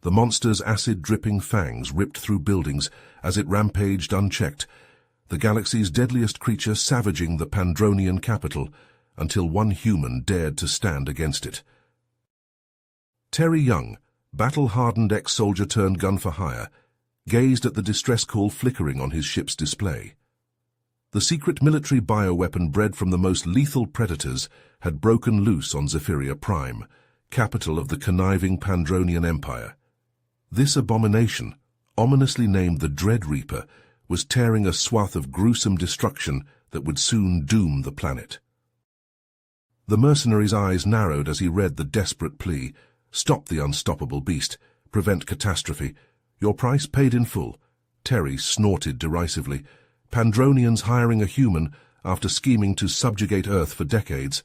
The monster's acid-dripping fangs ripped through buildings as it rampaged unchecked, the galaxy's deadliest creature savaging the Pandronian capital until one human dared to stand against it. Terry Young, battle-hardened ex-soldier turned gun-for-hire, gazed at the distress call flickering on his ship's display. The secret military bioweapon bred from the most lethal predators had broken loose on Zephyria Prime, capital of the conniving Pandronian Empire. This abomination, ominously named the Dread Reaper, was tearing a swath of gruesome destruction that would soon doom the planet. The mercenary's eyes narrowed as he read the desperate plea, "Stop the unstoppable beast, prevent catastrophe. Your price paid in full." Terry snorted derisively. Pandronians hiring a human after scheming to subjugate Earth for decades.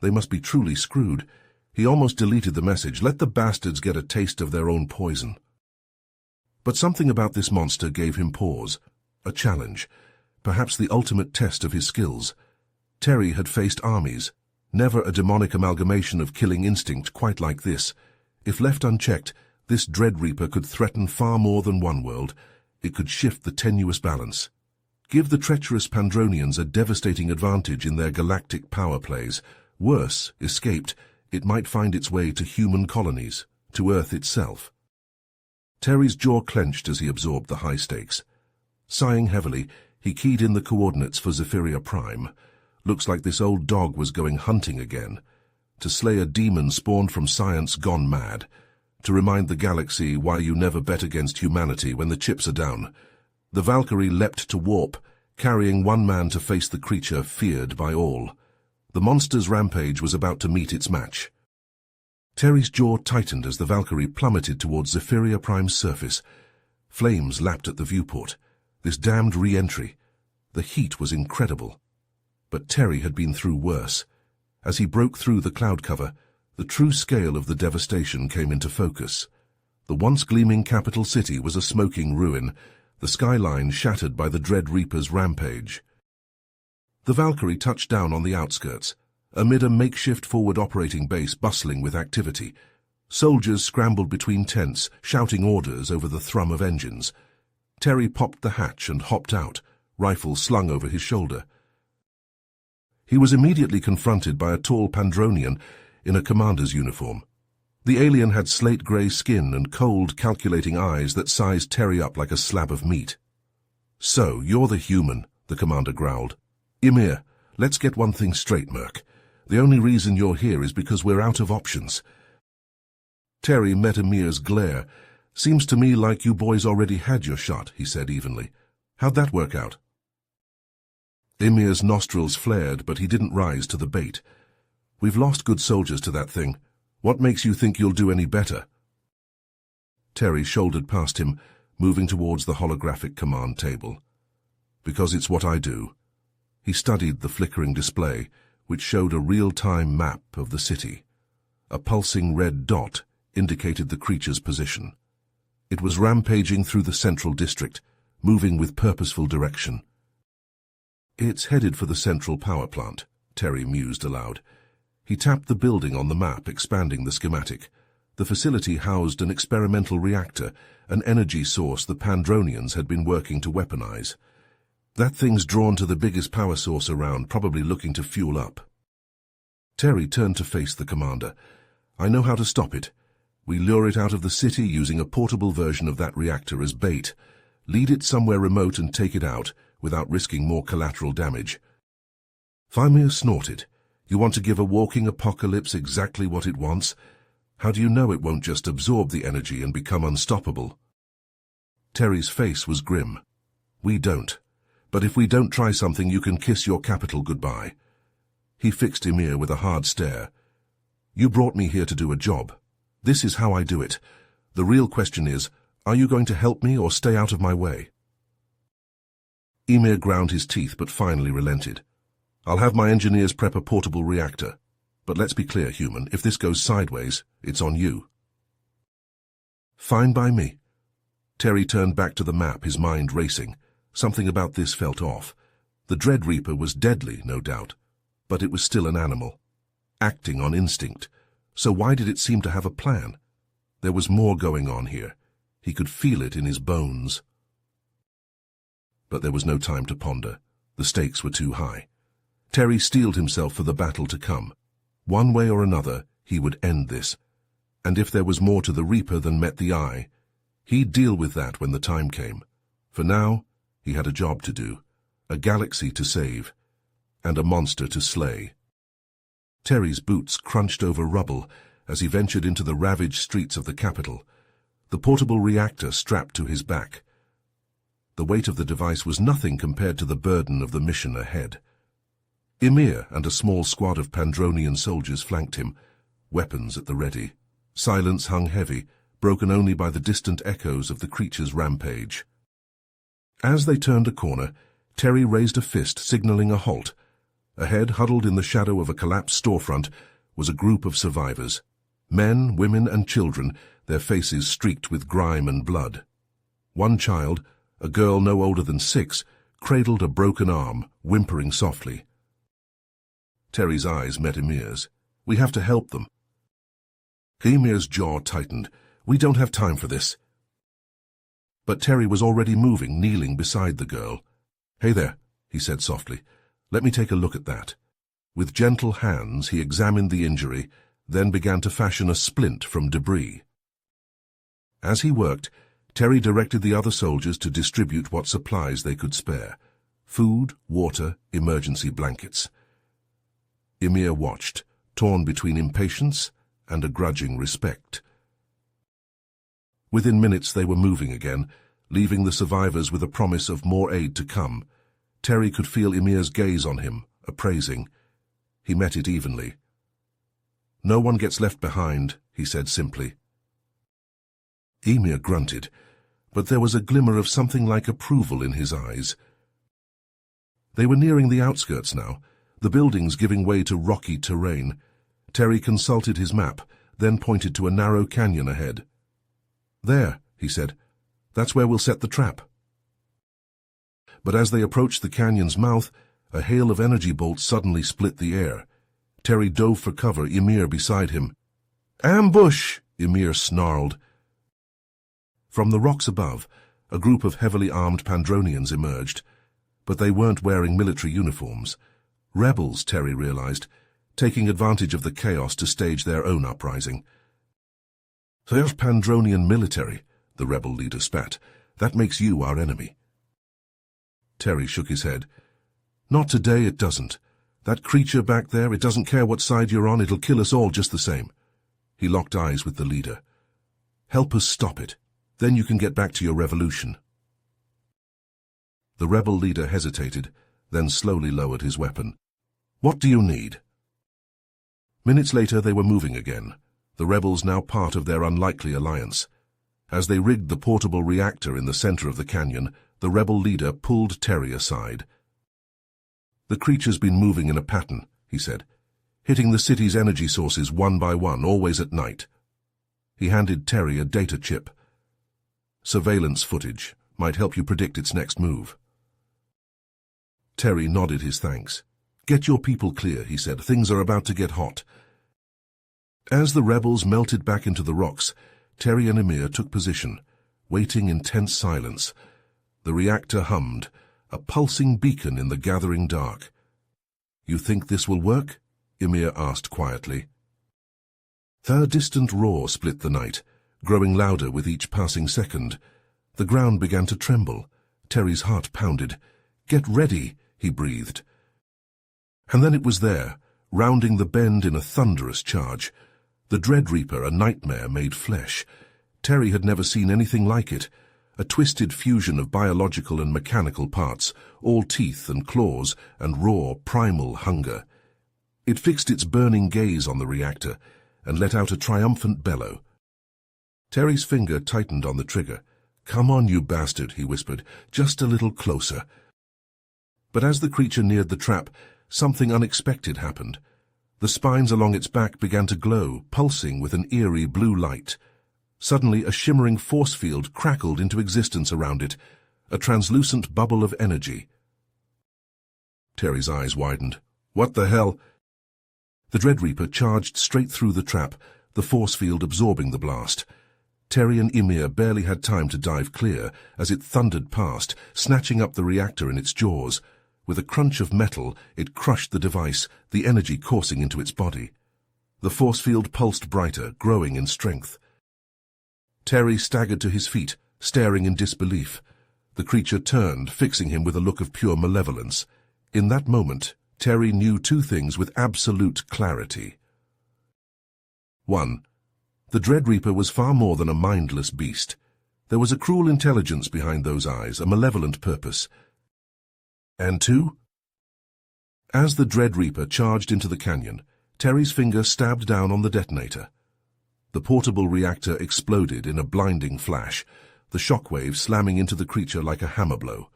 They must be truly screwed. He almost deleted the message. Let the bastards get a taste of their own poison. But something about this monster gave him pause. A challenge. Perhaps the ultimate test of his skills. Terry had faced armies. Never a demonic amalgamation of killing instinct quite like this. If left unchecked, this Dread Reaper could threaten far more than one world. It could shift the tenuous balance. Give the treacherous Pandronians a devastating advantage in their galactic power plays. Worse, escaped, it might find its way to human colonies, to Earth itself. Terry's jaw clenched as he absorbed the high stakes. Sighing heavily, he keyed in the coordinates for Zephyria Prime. Looks like this old dog was going hunting again. To slay a demon spawned from science gone mad. To remind the galaxy why you never bet against humanity when the chips are down. The Valkyrie leapt to warp, carrying one man to face the creature feared by all. The monster's rampage was about to meet its match. Terry's jaw tightened as the Valkyrie plummeted towards Zephyria Prime's surface. Flames lapped at the viewport. This damned re-entry. The heat was incredible. But Terry had been through worse. As he broke through the cloud cover, the true scale of the devastation came into focus. The once gleaming capital city was a smoking ruin, the skyline shattered by the Dread Reaper's rampage. The Valkyrie touched down on the outskirts, amid a makeshift forward operating base bustling with activity. Soldiers scrambled between tents, shouting orders over the thrum of engines. Terry popped the hatch and hopped out, rifle slung over his shoulder. He was immediately confronted by a tall Pandronian in a commander's uniform. The alien had slate-grey skin and cold, calculating eyes that sized Terry up like a slab of meat. "So, you're the human," the commander growled. "Ymir, let's get one thing straight, Merc. The only reason you're here is because we're out of options." Terry met Ymir's glare. "Seems to me like you boys already had your shot," he said evenly. "How'd that work out?" Ymir's nostrils flared, but he didn't rise to the bait. "We've lost good soldiers to that thing. What makes you think you'll do any better?" Terry shouldered past him, moving towards the holographic command table. "Because it's what I do." He studied the flickering display, which showed a real-time map of the city. A pulsing red dot indicated the creature's position. It was rampaging through the central district, moving with purposeful direction. "It's headed for the central power plant," Terry mused aloud. He tapped the building on the map, expanding the schematic. The facility housed an experimental reactor, an energy source the Pandronians had been working to weaponize. "That thing's drawn to the biggest power source around, probably looking to fuel up." Terry turned to face the commander. "I know how to stop it. We lure it out of the city using a portable version of that reactor as bait. Lead it somewhere remote and take it out, without risking more collateral damage." Ymir snorted. "You want to give a walking apocalypse exactly what it wants? How do you know it won't just absorb the energy and become unstoppable?" Terry's face was grim. "We don't. But if we don't try something, you can kiss your capital goodbye." He fixed Ymir with a hard stare. "You brought me here to do a job. This is how I do it. The real question is, are you going to help me or stay out of my way?" Ymir ground his teeth but finally relented. "I'll have my engineers prep a portable reactor. But let's be clear, human, if this goes sideways, it's on you." "Fine by me." Terry turned back to the map, his mind racing. Something about this felt off. The Dread Reaper was deadly, no doubt, but it was still an animal, acting on instinct. So why did it seem to have a plan? There was more going on here. He could feel it in his bones. But there was no time to ponder. The stakes were too high. Terry steeled himself for the battle to come. One way or another, he would end this. And if there was more to the Reaper than met the eye, he'd deal with that when the time came. For now, he had a job to do, a galaxy to save, and a monster to slay. Terry's boots crunched over rubble as he ventured into the ravaged streets of the capital, the portable reactor strapped to his back. The weight of the device was nothing compared to the burden of the mission ahead. Ymir and a small squad of Pandronian soldiers flanked him, weapons at the ready. Silence hung heavy, broken only by the distant echoes of the creature's rampage. As they turned a corner, Terry raised a fist, signaling a halt. Ahead, huddled in the shadow of a collapsed storefront, was a group of survivors. Men, women, and children, their faces streaked with grime and blood. One child, a girl no older than 6, cradled a broken arm, whimpering softly. Terry's eyes met Ymir's. "We have to help them." Ymir's jaw tightened. "We don't have time for this." But Terry was already moving, kneeling beside the girl. "Hey there," he said softly. "Let me take a look at that." With gentle hands, he examined the injury, then began to fashion a splint from debris. As he worked, Terry directed the other soldiers to distribute what supplies they could spare: food, water, emergency blankets. Ymir watched, torn between impatience and a grudging respect. Within minutes they were moving again, leaving the survivors with a promise of more aid to come. Terry could feel Ymir's gaze on him, appraising. He met it evenly. "No one gets left behind," he said simply. Ymir grunted, but there was a glimmer of something like approval in his eyes. They were nearing the outskirts now, the buildings giving way to rocky terrain. Terry consulted his map, then pointed to a narrow canyon ahead. "There," he said. "That's where we'll set the trap." But as they approached the canyon's mouth, a hail of energy bolts suddenly split the air. Terry dove for cover, Ymir beside him. "Ambush!" Ymir snarled. From the rocks above, a group of heavily armed Pandronians emerged, but they weren't wearing military uniforms. Rebels, Terry realized, taking advantage of the chaos to stage their own uprising. "There's Pandronian military," the rebel leader spat. "That makes you our enemy." Terry shook his head. "Not today, it doesn't. That creature back there, it doesn't care what side you're on, it'll kill us all just the same." He locked eyes with the leader. "Help us stop it. Then you can get back to your revolution." The rebel leader hesitated, then slowly lowered his weapon. "What do you need?" Minutes later they were moving again, the rebels now part of their unlikely alliance. As they rigged the portable reactor in the center of the canyon, the rebel leader pulled Terry aside. "The creature's been moving in a pattern," he said, "hitting the city's energy sources one by one, always at night." He handed Terry a data chip. "Surveillance footage might help you predict its next move." Terry nodded his thanks. "Get your people clear," he said. "Things are about to get hot." As the rebels melted back into the rocks, Terry and Ymir took position, waiting in tense silence. The reactor hummed, a pulsing beacon in the gathering dark. "You think this will work?" Ymir asked quietly. A distant roar split the night, growing louder with each passing second. The ground began to tremble. Terry's heart pounded. "Get ready," he breathed. And then it was there, rounding the bend in a thunderous charge. The Dread Reaper, a nightmare made flesh. Terry had never seen anything like it. A twisted fusion of biological and mechanical parts, all teeth and claws and raw, primal hunger. It fixed its burning gaze on the reactor and let out a triumphant bellow. Terry's finger tightened on the trigger. "Come on, you bastard," he whispered. "Just a little closer." But as the creature neared the trap, something unexpected happened. The spines along its back began to glow, pulsing with an eerie blue light. Suddenly, a shimmering force field crackled into existence around it, a translucent bubble of energy. Terry's eyes widened. "What the hell?" The Dread Reaper charged straight through the trap, the force field absorbing the blast. Terry and Ymir barely had time to dive clear as it thundered past, snatching up the reactor in its jaws. With a crunch of metal, it crushed the device, the energy coursing into its body. The force field pulsed brighter, growing in strength. Terry staggered to his feet, staring in disbelief. The creature turned, fixing him with a look of pure malevolence. In that moment, Terry knew two things with absolute clarity. 1. The Dread Reaper was far more than a mindless beast. There was a cruel intelligence behind those eyes, a malevolent purpose. And 2. As the Dread Reaper charged into the canyon, Terry's finger stabbed down on the detonator. The portable reactor exploded in a blinding flash, the shockwave slamming into the creature like a hammer blow.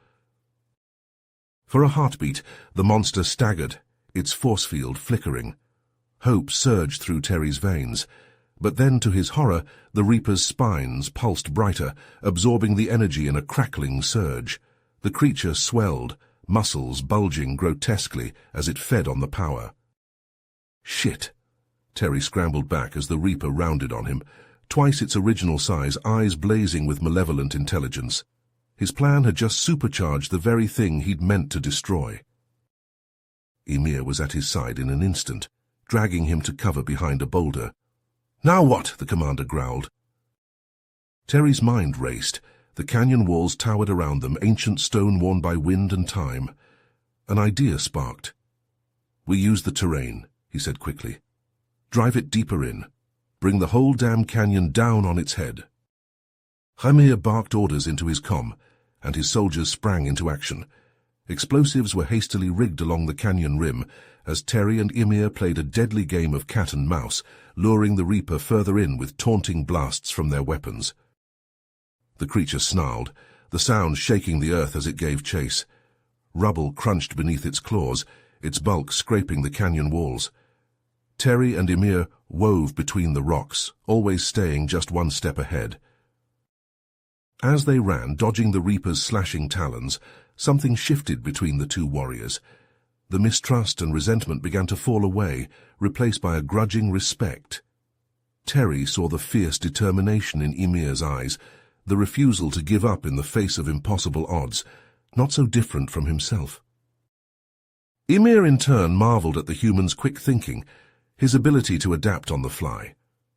For a heartbeat, the monster staggered, its force field flickering. Hope surged through Terry's veins. But then, to his horror, the Reaper's spines pulsed brighter, absorbing the energy in a crackling surge. The creature swelled, muscles bulging grotesquely as it fed on the power. Shit! Terry scrambled back as the Reaper rounded on him, twice its original size, eyes blazing with malevolent intelligence. His plan had just supercharged the very thing he'd meant to destroy. Ymir was at his side in an instant, dragging him to cover behind a boulder. "Now what?" the commander growled. Terry's mind raced. The canyon walls towered around them, ancient stone worn by wind and time. An idea sparked. "We use the terrain," he said quickly. "Drive it deeper in. Bring the whole damn canyon down on its head." Ymir barked orders into his comm, and his soldiers sprang into action. Explosives were hastily rigged along the canyon rim as Terry and Ymir played a deadly game of cat and mouse, luring the Reaper further in with taunting blasts from their weapons. The creature snarled, the sound shaking the earth as it gave chase. Rubble crunched beneath its claws, its bulk scraping the canyon walls. Terry and Ymir wove between the rocks, always staying just one step ahead. As they ran, dodging the Reaper's slashing talons, something shifted between the two warriors. The mistrust and resentment began to fall away, replaced by a grudging respect. Terry saw the fierce determination in Ymir's eyes, the refusal to give up in the face of impossible odds, not so different from himself. Ymir in turn marveled at the human's quick thinking, his ability to adapt on the fly.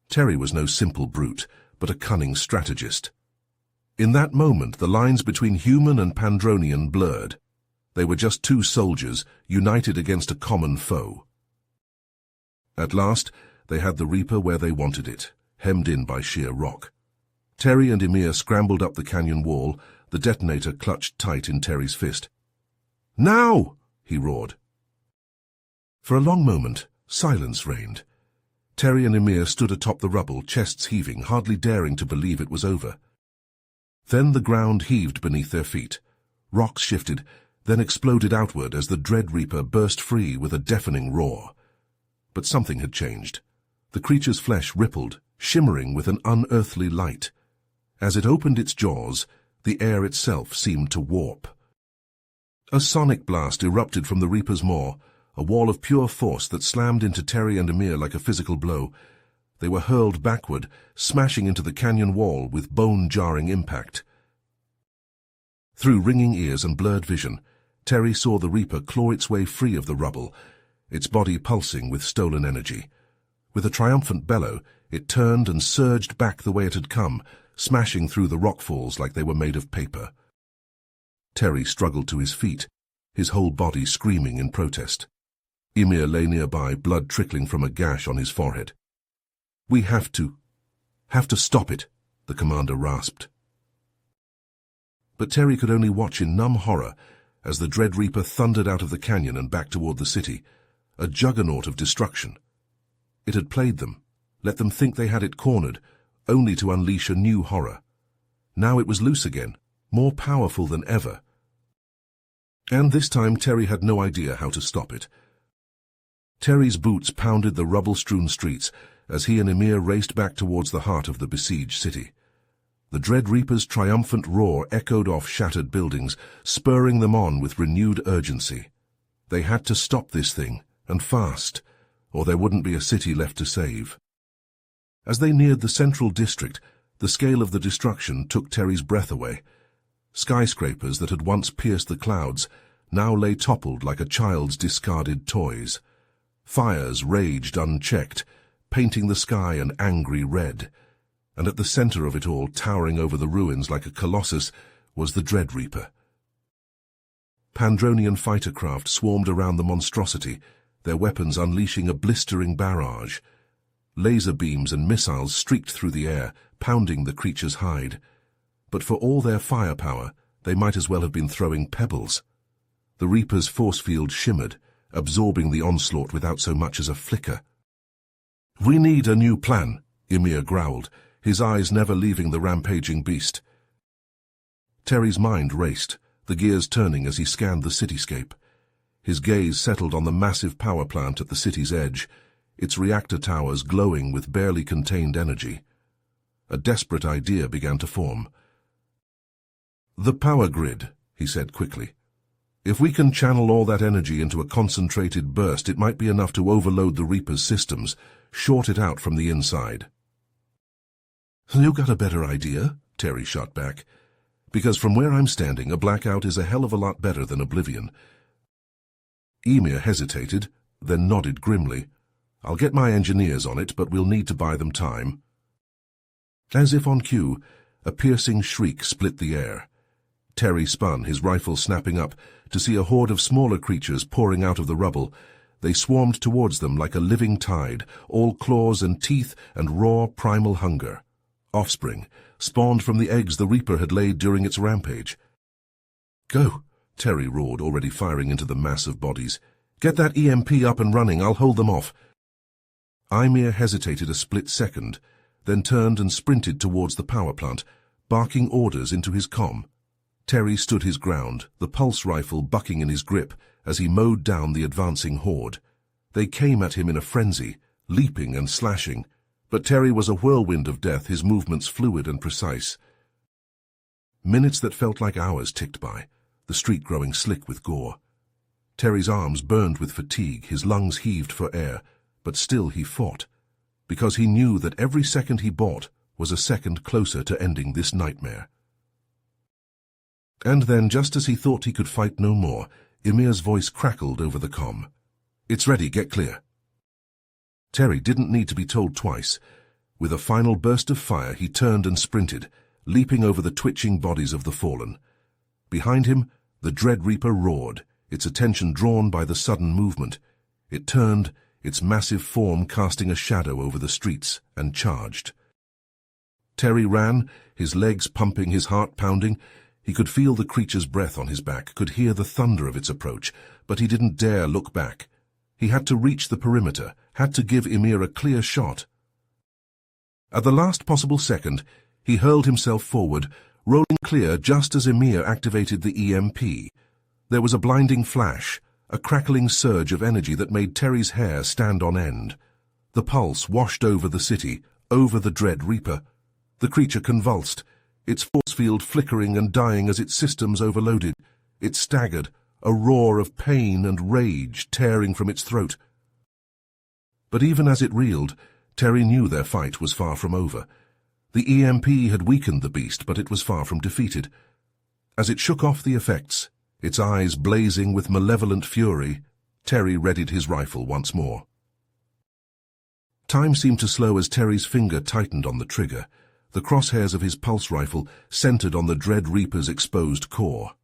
Terry was no simple brute, but a cunning strategist. In that moment, the lines between human and Pandronian blurred. They were just two soldiers, united against a common foe. At last, they had the Reaper where they wanted it, hemmed in by sheer rock. Terry and Ymir scrambled up the canyon wall, the detonator clutched tight in Terry's fist. "Now!" he roared. For a long moment, silence reigned. Terry and Ymir stood atop the rubble, chests heaving, hardly daring to believe it was over. Then the ground heaved beneath their feet. Rocks shifted, then exploded outward as the Dread Reaper burst free with a deafening roar. But something had changed. The creature's flesh rippled, shimmering with an unearthly light. As it opened its jaws, the air itself seemed to warp. A sonic blast erupted from the Reaper's maw, a wall of pure force that slammed into Terry and Ymir like a physical blow. They were hurled backward, smashing into the canyon wall with bone-jarring impact. Through ringing ears and blurred vision, Terry saw the Reaper claw its way free of the rubble, its body pulsing with stolen energy. With a triumphant bellow, it turned and surged back the way it had come, smashing through the rockfalls like they were made of paper. Terry struggled to his feet, his whole body screaming in protest. Ymir lay nearby, blood trickling from a gash on his forehead. "We have to stop it," the commander rasped. But Terry could only watch in numb horror as the Dread Reaper thundered out of the canyon and back toward the city, a juggernaut of destruction. It had played them, let them think they had it cornered, only to unleash a new horror. Now it was loose again, more powerful than ever. And this time Terry had no idea how to stop it. Terry's boots pounded the rubble-strewn streets as he and Ymir raced back towards the heart of the besieged city. The Dread Reaper's triumphant roar echoed off shattered buildings, spurring them on with renewed urgency. They had to stop this thing, and fast, or there wouldn't be a city left to save. As they neared the central district, The scale of the destruction took Terry's breath away. Skyscrapers that had once pierced the clouds now lay toppled like a child's discarded toys. Fires raged unchecked, painting the sky an angry red. And at the center of it all, towering over the ruins like a colossus, was the Dread Reaper. Pandronian fighter craft swarmed around the monstrosity, their weapons unleashing a blistering barrage. Laser beams and missiles streaked through the air, pounding the creature's hide. But for all their firepower, they might as well have been throwing pebbles. The Reaper's force field shimmered, absorbing the onslaught without so much as a flicker. "We need a new plan," Ymir growled, his eyes never leaving the rampaging beast. Terry's mind raced, the gears turning as he scanned the cityscape. His gaze settled on the massive power plant at the city's edge, its reactor towers glowing with barely contained energy. A desperate idea began to form. "The power grid," he said quickly. "If we can channel all that energy into a concentrated burst, it might be enough to overload the Reaper's systems, short it out from the inside." "You got a better idea?" Terry shot back. "Because from where I'm standing, a blackout is a hell of a lot better than oblivion." Ymir hesitated, then nodded grimly. "I'll get my engineers on it, but we'll need to buy them time." As if on cue, a piercing shriek split the air. Terry spun, his rifle snapping up, to see a horde of smaller creatures pouring out of the rubble. They swarmed towards them like a living tide, all claws and teeth and raw primal hunger. Offspring, spawned from the eggs the Reaper had laid during its rampage. "Go!" Terry roared, already firing into the mass of bodies. "Get that EMP up and running, I'll hold them off." Ymir hesitated a split second, then turned and sprinted towards the power plant, barking orders into his comm. Terry stood his ground, the pulse rifle bucking in his grip as he mowed down the advancing horde. They came at him in a frenzy, leaping and slashing, but Terry was a whirlwind of death, his movements fluid and precise. Minutes that felt like hours ticked by, the street growing slick with gore. Terry's arms burned with fatigue, his lungs heaved for air, but still he fought, because he knew that every second he bought was a second closer to ending this nightmare. And then, just as he thought he could fight no more, Ymir's voice crackled over the comm. "It's ready, get clear." Terry didn't need to be told twice. With a final burst of fire, he turned and sprinted, leaping over the twitching bodies of the fallen. Behind him, the Dread Reaper roared, its attention drawn by the sudden movement. It turned, its massive form casting a shadow over the streets, and charged. Terry ran, his legs pumping, his heart pounding. He could feel the creature's breath on his back, could hear the thunder of its approach, but he didn't dare look back. He had to reach the perimeter, had to give Ymir a clear shot. At the last possible second, he hurled himself forward, rolling clear just as Ymir activated the EMP. There was a blinding flash, a crackling surge of energy that made Terry's hair stand on end. The pulse washed over the city, over the Dread Reaper. The creature convulsed, its force field flickering and dying as its systems overloaded. It staggered, a roar of pain and rage tearing from its throat. But even as it reeled, Terry knew their fight was far from over. The EMP had weakened the beast, but it was far from defeated. As it shook off the effects, its eyes blazing with malevolent fury, Terry readied his rifle once more. Time seemed to slow as Terry's finger tightened on the trigger, the crosshairs of his pulse rifle centered on the Dread Reaper's exposed core.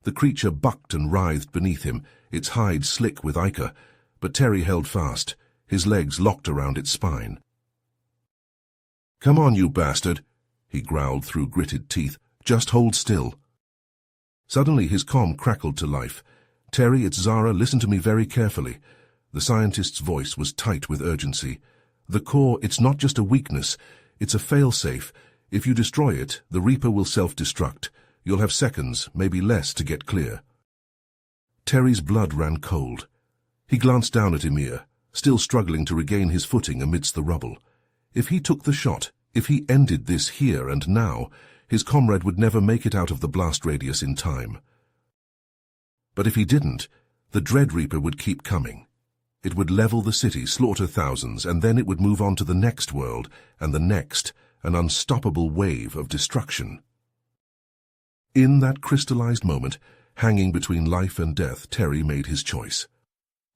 The creature bucked and writhed beneath him, its hide slick with ichor, but Terry held fast, his legs locked around its spine. "Come on, you bastard," he growled through gritted teeth. "Just hold still." Suddenly his comm crackled to life. "Terry, it's Zara, listen to me very carefully." The scientist's voice was tight with urgency. "The core, it's not just a weakness, it's a fail-safe. If you destroy it, the Reaper will self-destruct. You'll have seconds, maybe less, to get clear." Terry's blood ran cold. He glanced down at Ymir, still struggling to regain his footing amidst the rubble. If he took the shot, if he ended this here and now, his comrade would never make it out of the blast radius in time. But if he didn't, the Dread Reaper would keep coming. It would level the city, slaughter thousands, and then it would move on to the next world, and the next, an unstoppable wave of destruction. In that crystallized moment, hanging between life and death, Terry made his choice.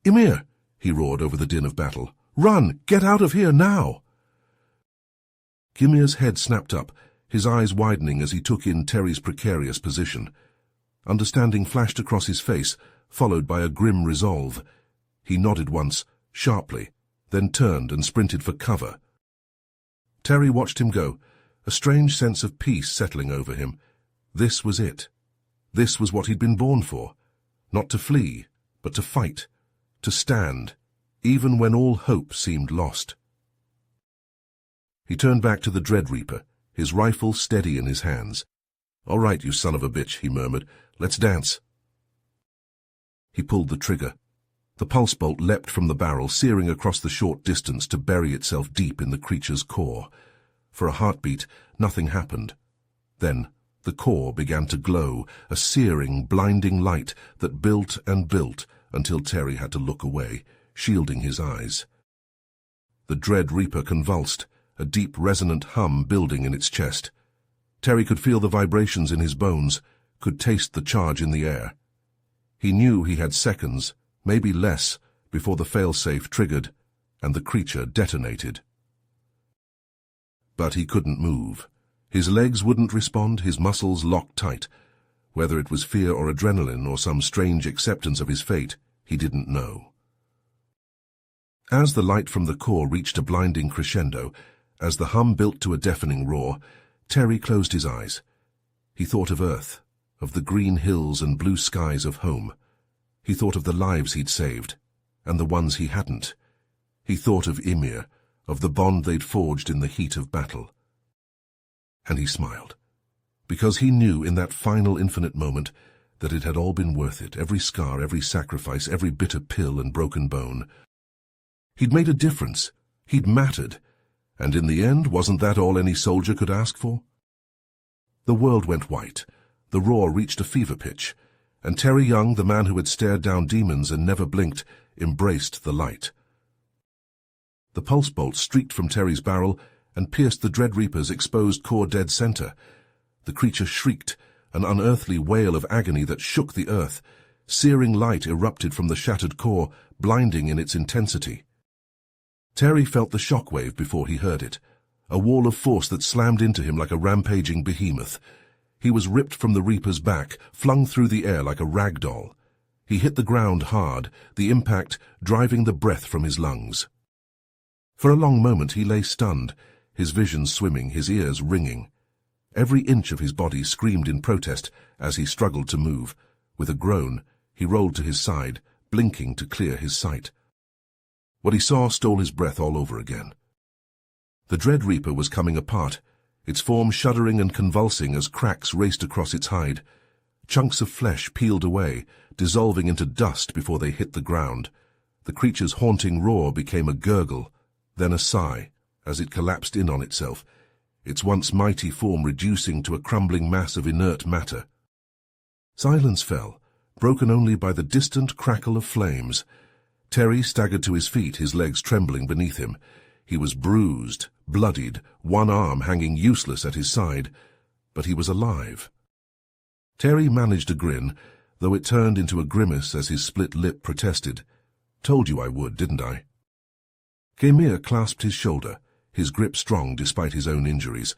"Ymir!" he roared over the din of battle. "Run! Get out of here now!" Ymir's head snapped up, his eyes widening as he took in Terry's precarious position. Understanding flashed across his face, followed by a grim resolve. He nodded once, sharply, then turned and sprinted for cover. Terry watched him go, a strange sense of peace settling over him. This was it. This was what he'd been born for. Not to flee, but to fight, to stand, even when all hope seemed lost. He turned back to the Dread Reaper, his rifle steady in his hands. "All right, you son of a bitch," he murmured. "Let's dance." He pulled the trigger. The pulse bolt leapt from the barrel, searing across the short distance to bury itself deep in the creature's core. For a heartbeat, nothing happened. Then, the core began to glow, a searing, blinding light that built and built until Terry had to look away, shielding his eyes. The Dread Reaper convulsed, a deep, resonant hum building in its chest. Terry could feel the vibrations in his bones, could taste the charge in the air. He knew he had seconds, maybe less, before the failsafe triggered and the creature detonated. But he couldn't move. His legs wouldn't respond, his muscles locked tight. Whether it was fear or adrenaline or some strange acceptance of his fate, he didn't know. As the light from the core reached a blinding crescendo, as the hum built to a deafening roar, Terry closed his eyes. He thought of Earth, of the green hills and blue skies of home. He thought of the lives he'd saved, and the ones he hadn't. He thought of Ymir, of the bond they'd forged in the heat of battle. And he smiled, because he knew in that final infinite moment that it had all been worth it, every scar, every sacrifice, every bitter pill and broken bone. He'd made a difference, he'd mattered, and in the end, wasn't that all any soldier could ask for? The world went white, the roar reached a fever pitch, and Terry Young, the man who had stared down demons and never blinked, embraced the light. The pulse bolt streaked from Terry's barrel and pierced the Dread Reaper's exposed core dead center. The creature shrieked, an unearthly wail of agony that shook the earth. Searing light erupted from the shattered core, blinding in its intensity. Terry felt the shockwave before he heard it, a wall of force that slammed into him like a rampaging behemoth. He was ripped from the Reaper's back, flung through the air like a rag doll. He hit the ground hard, the impact driving the breath from his lungs. For a long moment he lay stunned, his vision swimming, his ears ringing. Every inch of his body screamed in protest as he struggled to move. With a groan, he rolled to his side, blinking to clear his sight. What he saw stole his breath all over again. The Dread Reaper was coming apart, its form shuddering and convulsing as cracks raced across its hide. Chunks of flesh peeled away, dissolving into dust before they hit the ground. The creature's haunting roar became a gurgle, then a sigh, as it collapsed in on itself, its once mighty form reducing to a crumbling mass of inert matter. Silence fell, broken only by the distant crackle of flames. Terry staggered to his feet, his legs trembling beneath him. He was bruised, bloodied, one arm hanging useless at his side, but he was alive. Terry managed a grin, though it turned into a grimace as his split lip protested. "Told you I would, didn't I?" Ymir clasped his shoulder, his grip strong despite his own injuries.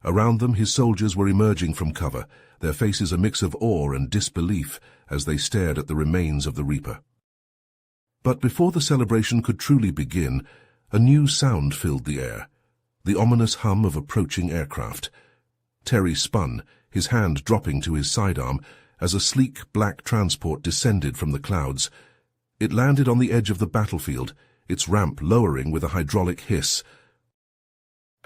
Around them his soldiers were emerging from cover, their faces a mix of awe and disbelief as they stared at the remains of the Reaper. But before the celebration could truly begin, a new sound filled the air, the ominous hum of approaching aircraft. Terry spun, his hand dropping to his sidearm, as a sleek black transport descended from the clouds. It landed on the edge of the battlefield, its ramp lowering with a hydraulic hiss.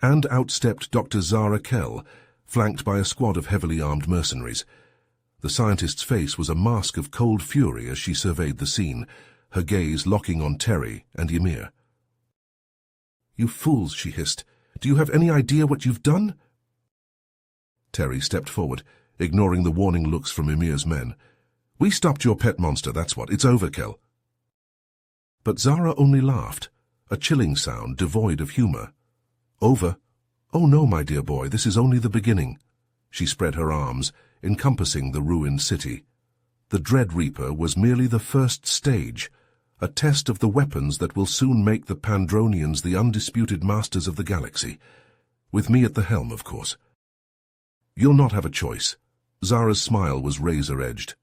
And out stepped Dr. Zara Kell, flanked by a squad of heavily armed mercenaries. The scientist's face was a mask of cold fury as she surveyed the scene, her gaze locking on Terry and Ymir. "You fools," she hissed. "Do you have any idea what you've done?" Terry stepped forward, ignoring the warning looks from Ymir's men. "We stopped your pet monster, that's what. It's over, Kell." But Zara only laughed, a chilling sound devoid of humor. "Over? "Oh no, my dear boy, this is only the beginning." She spread her arms, encompassing the ruined city. The Dread Reaper was merely the first stage, a test of the weapons that will soon make the Pandronians the undisputed masters of the galaxy. With me at the helm, of course. "You'll not have a choice." Zara's smile was razor-edged.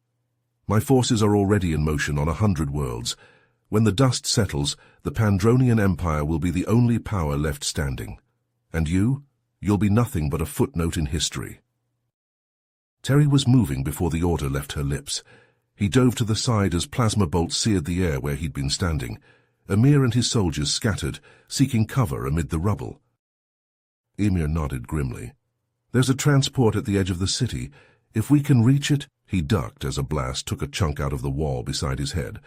"My forces are already in motion on 100 worlds. When the dust settles, the Pandronian Empire will be the only power left standing. And you'll be nothing but a footnote in history." Terry was moving before the order left her lips. He dove to the side as plasma bolts seared the air where he'd been standing. Emir and his soldiers scattered, seeking cover amid the rubble. Emir nodded grimly. "There's a transport at the edge of the city. If we can reach it—" He ducked as a blast took a chunk out of the wall beside his head.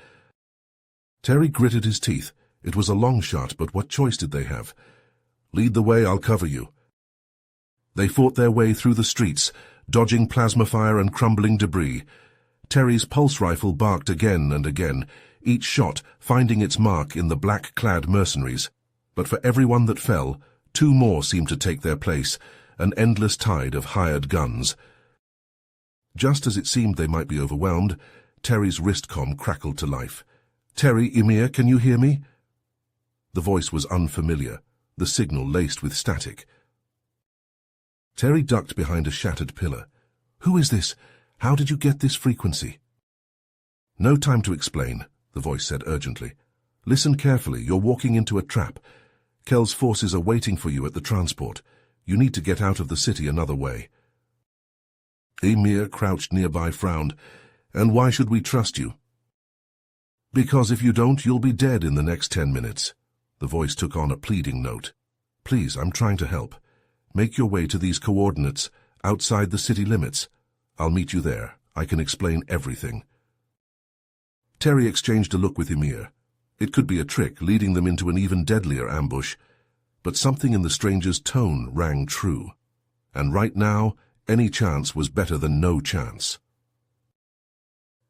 Terry gritted his teeth. It was a long shot, but what choice did they have? "Lead the way, I'll cover you." They fought their way through the streets, dodging plasma fire and crumbling debris. Terry's pulse rifle barked again and again, each shot finding its mark in the black-clad mercenaries. But for every one that fell, 2 more seemed to take their place, an endless tide of hired guns. Just as it seemed they might be overwhelmed, Terry's wristcom crackled to life. "Terry, Emir, can you hear me?" The voice was unfamiliar, the signal laced with static. Terry ducked behind a shattered pillar. "Who is this? How did you get this frequency?" "No time to explain," the voice said urgently. "Listen carefully, you're walking into a trap. Kel's forces are waiting for you at the transport. You need to get out of the city another way." Emir, crouched nearby, frowned. "And why should we trust you?" "Because if you don't, you'll be dead in the next 10 minutes. The voice took on a pleading note. "Please, I'm trying to help. Make your way to these coordinates, outside the city limits. I'll meet you there. I can explain everything." Terry exchanged a look with Emir. It could be a trick, leading them into an even deadlier ambush. But something in the stranger's tone rang true. And right now, any chance was better than no chance.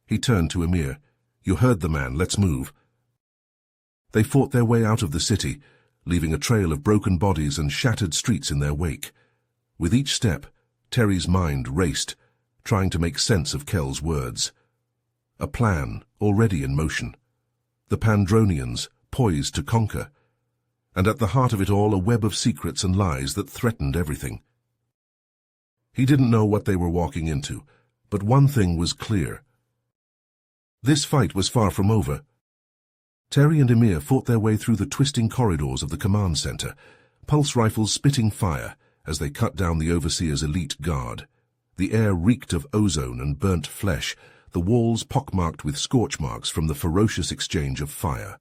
He turned to Emir. "You heard the man, let's move." They fought their way out of the city, leaving a trail of broken bodies and shattered streets in their wake. With each step, Terry's mind raced, trying to make sense of Kel's words. A plan already in motion. The Pandronians, poised to conquer. And at the heart of it all, a web of secrets and lies that threatened everything. He didn't know what they were walking into, but one thing was clear. This fight was far from over. Terry and Emir fought their way through the twisting corridors of the command center, pulse rifles spitting fire as they cut down the Overseer's elite guard. The air reeked of ozone and burnt flesh, the walls pockmarked with scorch marks from the ferocious exchange of fire.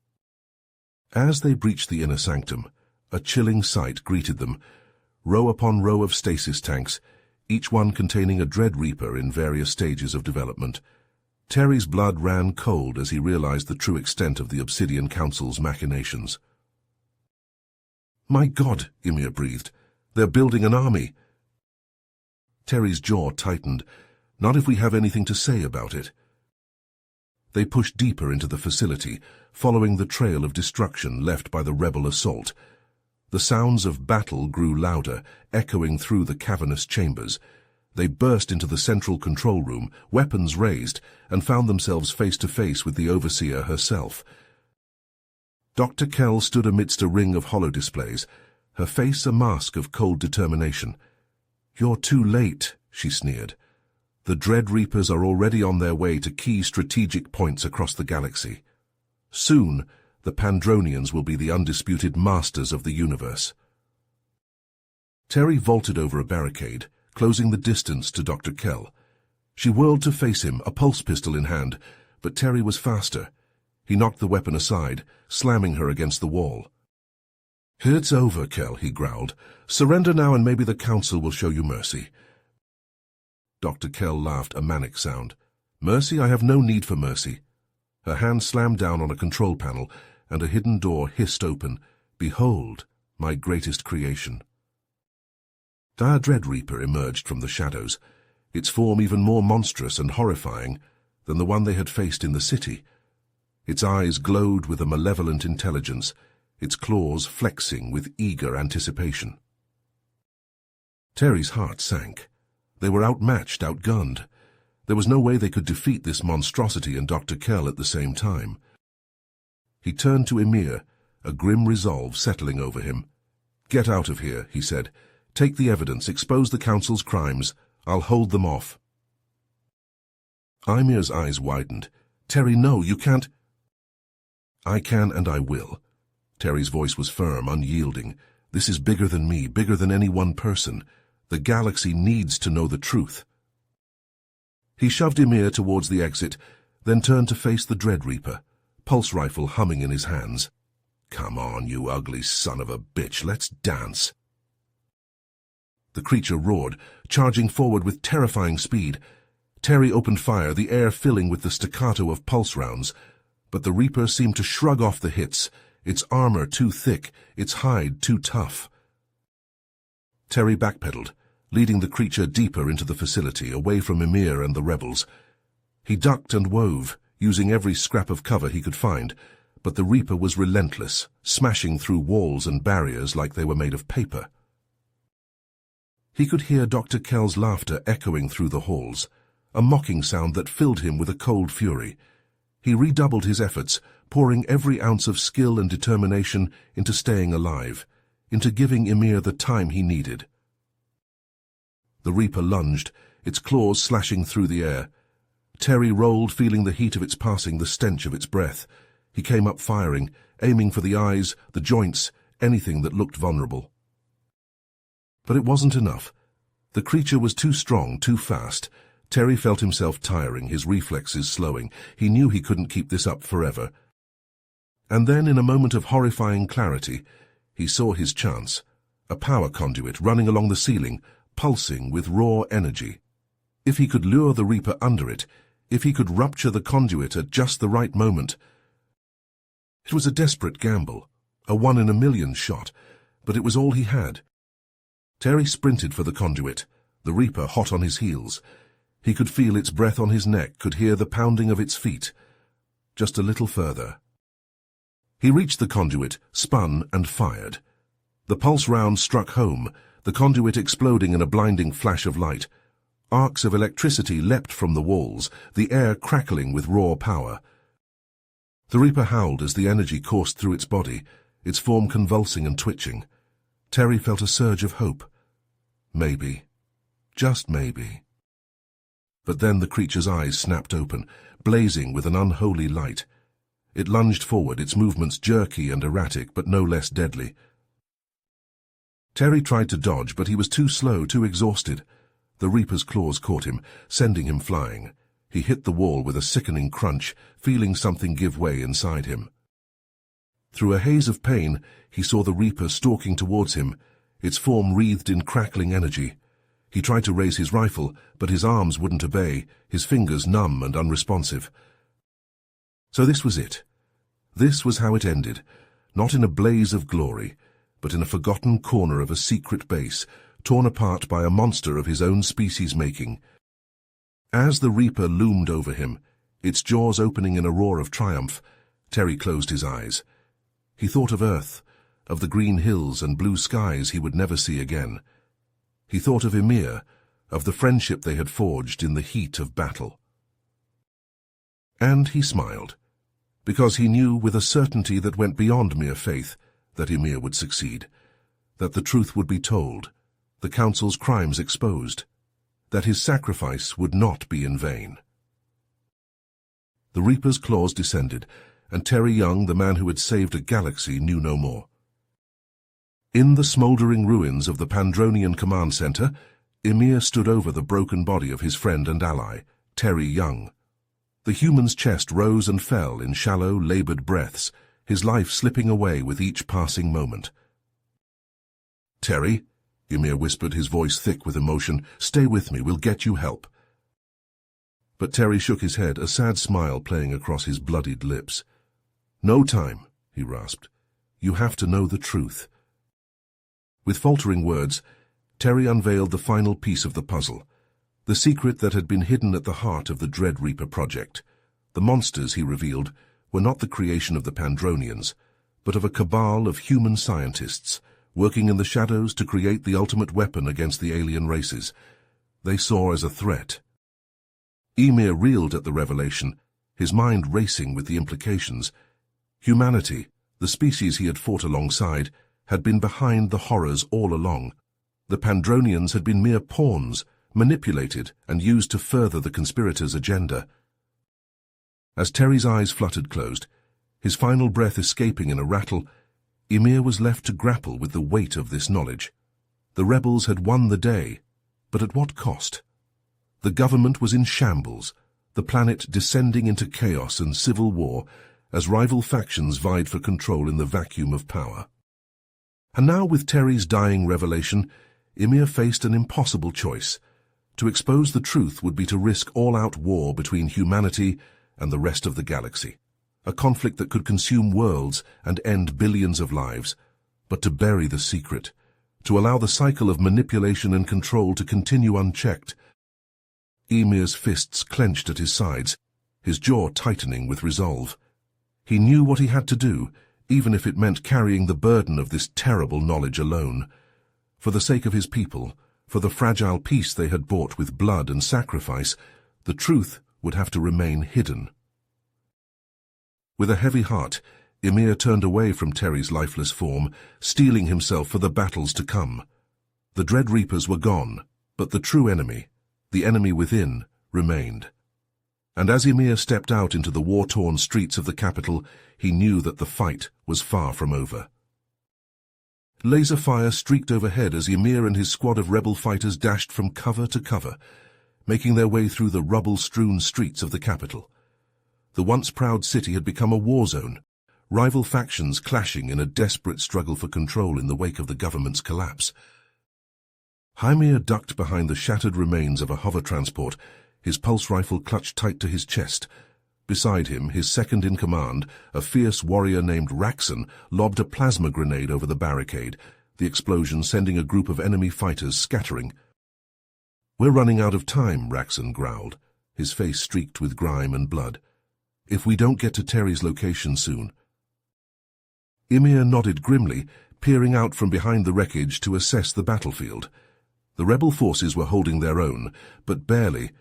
As they breached the inner sanctum, a chilling sight greeted them, row upon row of stasis tanks, each one containing a Dread Reaper in various stages of development. Terry's blood ran cold as he realized the true extent of the Obsidian Council's machinations. "My God," Emir breathed, "they're building an army." Terry's jaw tightened. "Not if we have anything to say about it." They pushed deeper into the facility, following the trail of destruction left by the rebel assault. The sounds of battle grew louder, echoing through the cavernous chambers. They burst into the central control room, weapons raised, and found themselves face to face with the Overseer herself. Dr. Kell stood amidst a ring of holodisplays, her face a mask of cold determination. "You're too late," she sneered. "The Dread Reapers are already on their way to key strategic points across the galaxy. Soon, the Pandronians will be the undisputed masters of the universe." Terry vaulted over a barricade, closing the distance to Dr. Kell. She whirled to face him, a pulse pistol in hand, but Terry was faster. He knocked the weapon aside, slamming her against the wall. "It's over, Kell," he growled. "Surrender now and maybe the Council will show you mercy." Dr. Kell laughed, a manic sound. "Mercy? I have no need for mercy." Her hand slammed down on a control panel, and a hidden door hissed open. "Behold, my greatest creation." Dire Dread Reaper emerged from the shadows, its form even more monstrous and horrifying than the one they had faced in the city. Its eyes glowed with a malevolent intelligence, its claws flexing with eager anticipation. Terry's heart sank. They were outmatched, outgunned. There was no way they could defeat this monstrosity and Dr. Kell at the same time. He turned to Emir, a grim resolve settling over him. "Get out of here," he said. "Take the evidence, expose the Council's crimes. I'll hold them off." Emir's eyes widened. "Terry, no, you can't." "I can and I will." Terry's voice was firm, unyielding. "This is bigger than me, bigger than any one person. The galaxy needs to know the truth." He shoved Emir towards the exit, then turned to face the Dread Reaper, pulse rifle humming in his hands. "Come on, you ugly son of a bitch, let's dance." The creature roared, charging forward with terrifying speed. Terry opened fire, the air filling with the staccato of pulse rounds, but the Reaper seemed to shrug off the hits, its armor too thick, its hide too tough. Terry backpedaled, leading the creature deeper into the facility, away from Emir and the rebels. He ducked and wove, using every scrap of cover he could find, but the Reaper was relentless, smashing through walls and barriers like they were made of paper. He could hear Dr. Kell's laughter echoing through the halls, a mocking sound that filled him with a cold fury. He redoubled his efforts, pouring every ounce of skill and determination into staying alive, into giving Emir the time he needed. The Reaper lunged, its claws slashing through the air. Terry rolled, feeling the heat of its passing, the stench of its breath. He came up firing, aiming for the eyes, the joints, anything that looked vulnerable. But it wasn't enough. The creature was too strong, too fast. Terry felt himself tiring, his reflexes slowing. He knew he couldn't keep this up forever. And then, in a moment of horrifying clarity, he saw his chance. A power conduit running along the ceiling, pulsing with raw energy. If he could lure the Reaper under it, if he could rupture the conduit at just the right moment. It was a desperate gamble, a 1 in a million shot, but it was all he had. Terry sprinted for the conduit, the Reaper hot on his heels. He could feel its breath on his neck, could hear the pounding of its feet. Just a little further. He reached the conduit, spun and fired. The pulse round struck home, the conduit exploding in a blinding flash of light. Arcs of electricity leapt from the walls, the air crackling with raw power. The Reaper howled as the energy coursed through its body, its form convulsing and twitching. Terry felt a surge of hope. Maybe. Just maybe. But then the creature's eyes snapped open, blazing with an unholy light. It lunged forward, its movements jerky and erratic, but no less deadly. Terry tried to dodge, but he was too slow, too exhausted. The Reaper's claws caught him, sending him flying. He hit the wall with a sickening crunch, feeling something give way inside him. Through a haze of pain, he saw the Reaper stalking towards him, its form wreathed in crackling energy. He tried to raise his rifle, but his arms wouldn't obey, his fingers numb and unresponsive. So this was it. This was how it ended, not in a blaze of glory, but in a forgotten corner of a secret base, torn apart by a monster of his own species making. As the Reaper loomed over him, its jaws opening in a roar of triumph, Terry closed his eyes. He thought of Earth, of the green hills and blue skies he would never see again. He thought of Emir, of the friendship they had forged in the heat of battle. And he smiled, because he knew with a certainty that went beyond mere faith that Emir would succeed, that the truth would be told, the Council's crimes exposed, that his sacrifice would not be in vain. The Reaper's claws descended, and Terry Young, the man who had saved a galaxy, knew no more. In the smouldering ruins of the Pandronian Command Center, Emir stood over the broken body of his friend and ally, Terry Young. The human's chest rose and fell in shallow, labored breaths, his life slipping away with each passing moment. "Terry," Emir whispered, his voice thick with emotion, "stay with me, we'll get you help." But Terry shook his head, a sad smile playing across his bloodied lips. "No time," he rasped. "You have to know the truth." With faltering words, Terry unveiled the final piece of the puzzle, the secret that had been hidden at the heart of the Dread Reaper project. The monsters, he revealed, were not the creation of the Pandronians, but of a cabal of human scientists, working in the shadows to create the ultimate weapon against the alien races they saw as a threat. Ymir reeled at the revelation, his mind racing with the implications. Humanity, the species he had fought alongside, had been behind the horrors all along. The Pandronians had been mere pawns, manipulated and used to further the conspirators' agenda. As Terry's eyes fluttered closed, his final breath escaping in a rattle, Ymir was left to grapple with the weight of this knowledge. The rebels had won the day, but at what cost? The government was in shambles, the planet descending into chaos and civil war as rival factions vied for control in the vacuum of power. And now, with Terry's dying revelation, Ymir faced an impossible choice. To expose the truth would be to risk all-out war between humanity and the rest of the galaxy, a conflict that could consume worlds and end billions of lives. But to bury the secret, to allow the cycle of manipulation and control to continue unchecked. Ymir's fists clenched at his sides, his jaw tightening with resolve. He knew what he had to do, even if it meant carrying the burden of this terrible knowledge alone. For the sake of his people, for the fragile peace they had bought with blood and sacrifice, the truth would have to remain hidden. With a heavy heart, Ymir turned away from Terry's lifeless form, steeling himself for the battles to come. The Dread Reapers were gone, but the true enemy, the enemy within, remained. And as Ymir stepped out into the war-torn streets of the capital, he knew that the fight was far from over. Laser fire streaked overhead as Ymir and his squad of rebel fighters dashed from cover to cover, making their way through the rubble-strewn streets of the capital. The once proud city had become a war zone, rival factions clashing in a desperate struggle for control in the wake of the government's collapse. Ymir ducked behind the shattered remains of a hover transport, his pulse rifle clutched tight to his chest. Beside him, his second-in-command, a fierce warrior named Raxon, lobbed a plasma grenade over the barricade, the explosion sending a group of enemy fighters scattering. "We're running out of time," Raxon growled, his face streaked with grime and blood. "If we don't get to Terry's location soon." Ymir nodded grimly, peering out from behind the wreckage to assess the battlefield. The rebel forces were holding their own, but barely.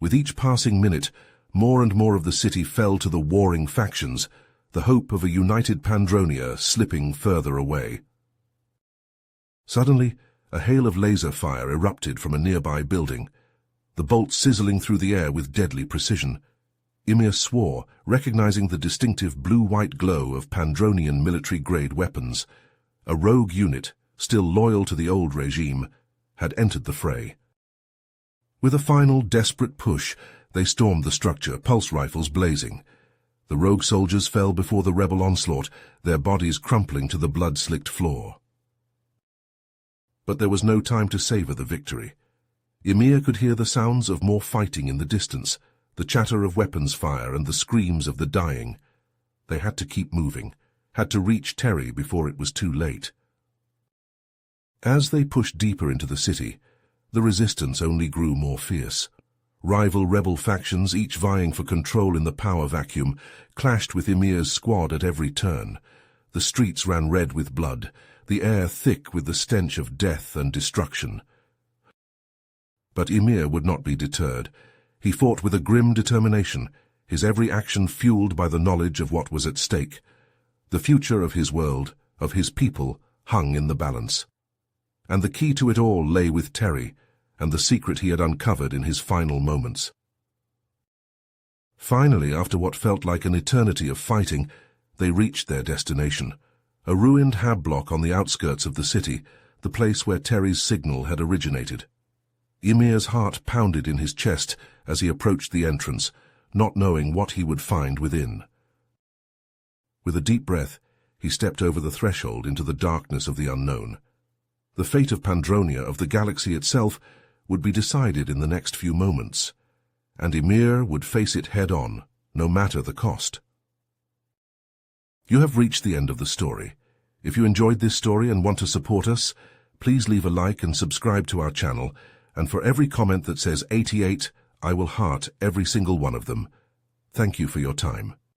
With each passing minute, more and more of the city fell to the warring factions, the hope of a united Pandronia slipping further away. Suddenly, a hail of laser fire erupted from a nearby building, the bolts sizzling through the air with deadly precision. Ymir swore, recognizing the distinctive blue-white glow of Pandronian military-grade weapons. A rogue unit, still loyal to the old regime, had entered the fray. With a final, desperate push, they stormed the structure, pulse rifles blazing. The rogue soldiers fell before the rebel onslaught, their bodies crumpling to the blood-slicked floor. But there was no time to savor the victory. Ymir could hear the sounds of more fighting in the distance, the chatter of weapons fire and the screams of the dying. They had to keep moving, had to reach Terry before it was too late. As they pushed deeper into the city, the resistance only grew more fierce. Rival rebel factions, each vying for control in the power vacuum, clashed with Ymir's squad at every turn. The streets ran red with blood, the air thick with the stench of death and destruction. But Ymir would not be deterred. He fought with a grim determination, his every action fueled by the knowledge of what was at stake. The future of his world, of his people, hung in the balance. And the key to it all lay with Terry, and the secret he had uncovered in his final moments. Finally, after what felt like an eternity of fighting, they reached their destination, a ruined hab block on the outskirts of the city, the place where Terry's signal had originated. Ymir's heart pounded in his chest as he approached the entrance, not knowing what he would find within. With a deep breath, he stepped over the threshold into the darkness of the unknown. The fate of Pandronia, of the galaxy itself, would be decided in the next few moments, and Ymir would face it head-on, no matter the cost. You have reached the end of the story. If you enjoyed this story and want to support us, please leave a like and subscribe to our channel, and for every comment that says 88, I will heart every single one of them. Thank you for your time.